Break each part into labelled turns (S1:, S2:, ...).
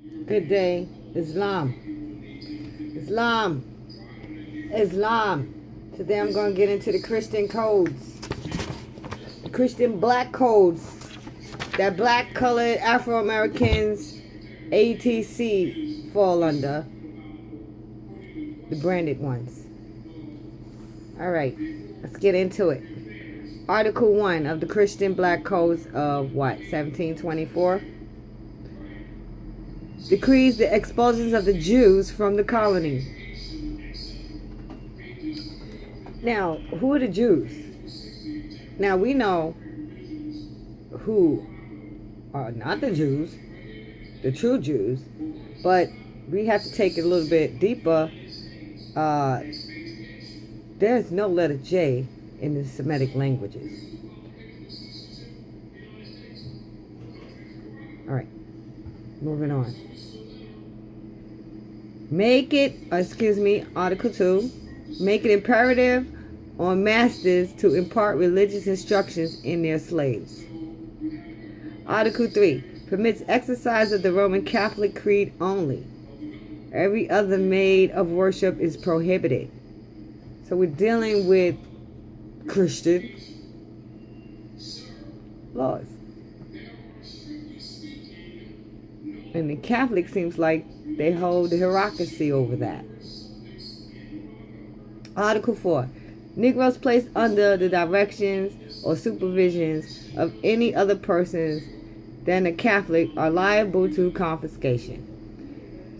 S1: Good day. Islam. Islam. Islam. Today I'm going to get into the Christian codes. The Christian black codes that black colored Afro-Americans ATC fall under. The branded ones. Alright. Let's get into it. Article 1 of the Christian black codes of what? 1724. Decrees the expulsions of the Jews from the colony. Now, who are the Jews? Now, we know who are not the Jews, the true Jews, but we have to take it a little bit deeper. There's no letter J in the Semitic languages. All right, moving on. Article 2, make it imperative on masters to impart religious instructions in their slaves. Article 3, permits exercise of the Roman Catholic creed only. Every other mode of worship is prohibited. So we're dealing with Christian laws. And the Catholic seems like they hold the hierarchy over that. Article 4. Negroes placed under the directions or supervisions of any other persons than a Catholic are liable to confiscation.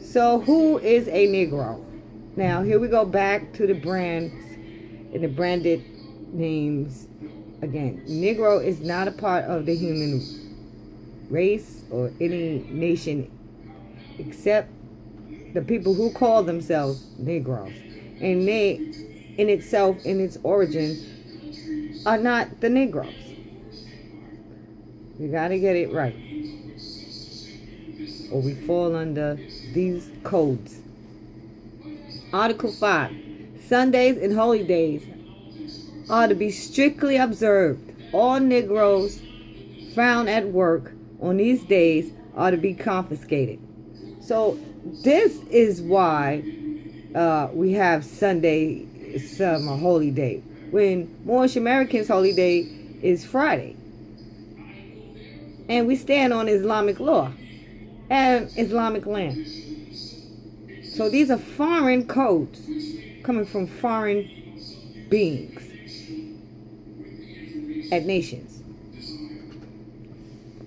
S1: So who is a Negro? Now here we go back to the brands and the branded names again. Negro is not a part of the human race or any nation except the people who call themselves Negroes. And they, in itself, in its origin, are not the Negroes. You gotta get it right, or we fall under these codes. Article 5. Sundays and holy days are to be strictly observed. All Negroes found at work on these days are to be confiscated. So this is why we have Sunday, some a holy day, when Moorish Americans' holy day is Friday. And we stand on Islamic law and Islamic land. So these are foreign codes coming from foreign beings at nations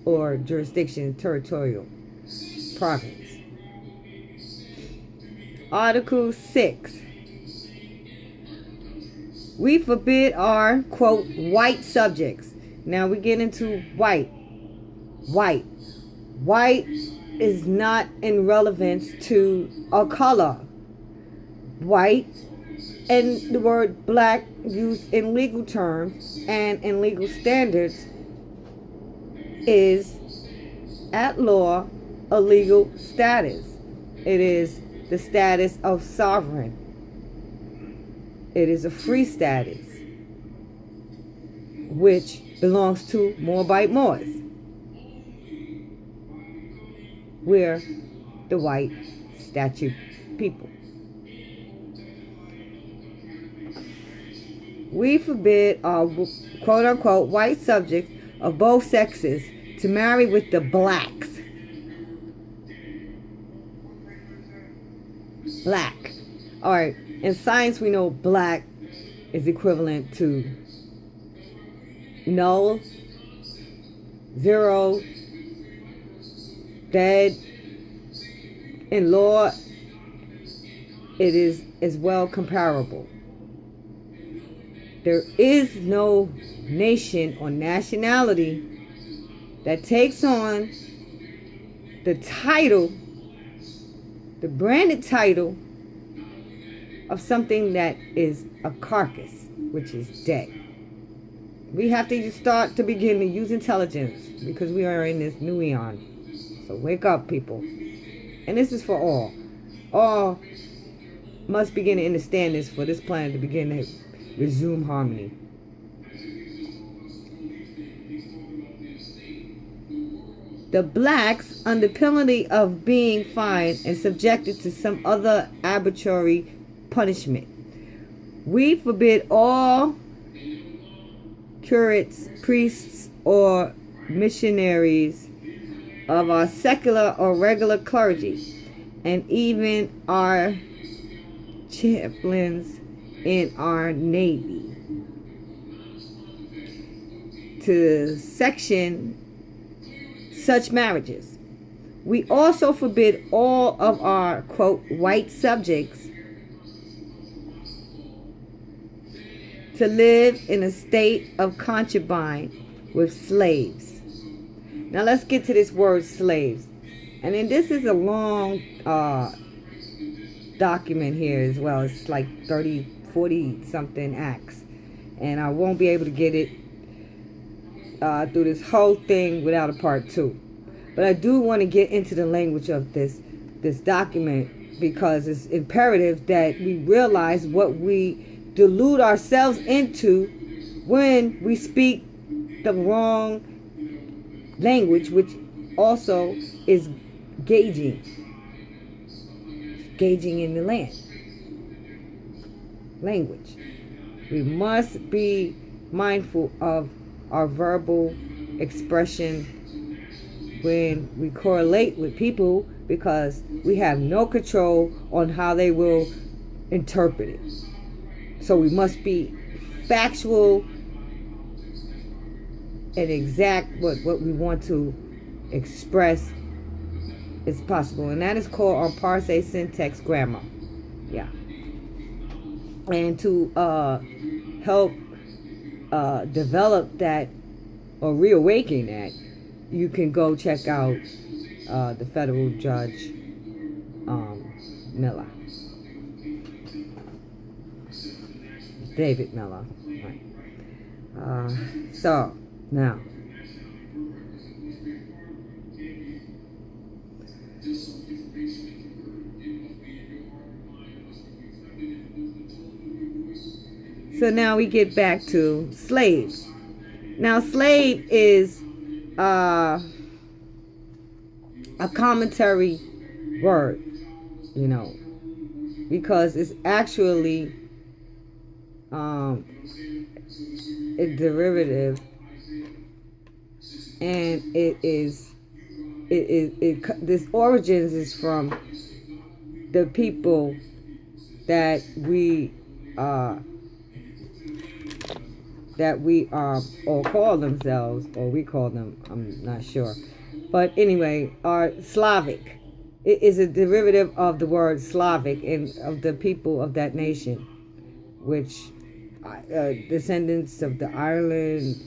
S1: or jurisdiction, territorial province. Article 6. We forbid our, quote, white subjects. Now we get into white. White is not in relevance to a color. White and the word black used in legal terms and in legal standards is at law a legal status. It is the status of sovereign. It is a free status which belongs to Moabite Moors. We're the white statute people. We forbid our quote-unquote white subjects of both sexes to marry with the blacks. Black. All right. In science, we know black is equivalent to null, zero, dead. In law, it is as well comparable. There is no nation or nationality that takes on the title, the branded title of something that is a carcass, which is dead. We have to start to begin to use intelligence because we are in this new eon. So wake up, people. And this is for all. All must begin to understand this for this planet to begin to resume harmony. the blacks under penalty of being fined and subjected to some other arbitrary punishment. We forbid all curates, priests, or missionaries of our secular or regular clergy, and even our chaplains in our Navy, to sanction such marriages. We also forbid all of our, quote, white subjects to live in a state of concubine with slaves. Now let's get to this word slaves. And then this is a long document here as well. It's like 30, 40 something acts. And I won't be able to get it through this whole thing without a part 2. But I do want to get into the language of this document, because it's imperative that we realize what we delude ourselves into when we speak the wrong language, which also is gauging in the language. We must be mindful of our verbal expression when we correlate with people, because we have no control on how they will interpret it. So we must be factual and exact what we want to express is possible. And that is called on parse syntax grammar. Yeah. And to help develop that or reawaken that, you can go check out the federal judge Miller. David Miller. Right. So, now. So now we get back to slaves. Now, slave is a commentary word, because it's actually a derivative, and this origins is from the people that we or call themselves, or we call them, I'm not sure, but anyway, are Slavic. It is a derivative of the word Slavic and of the people of that nation, which descendants of the Ireland,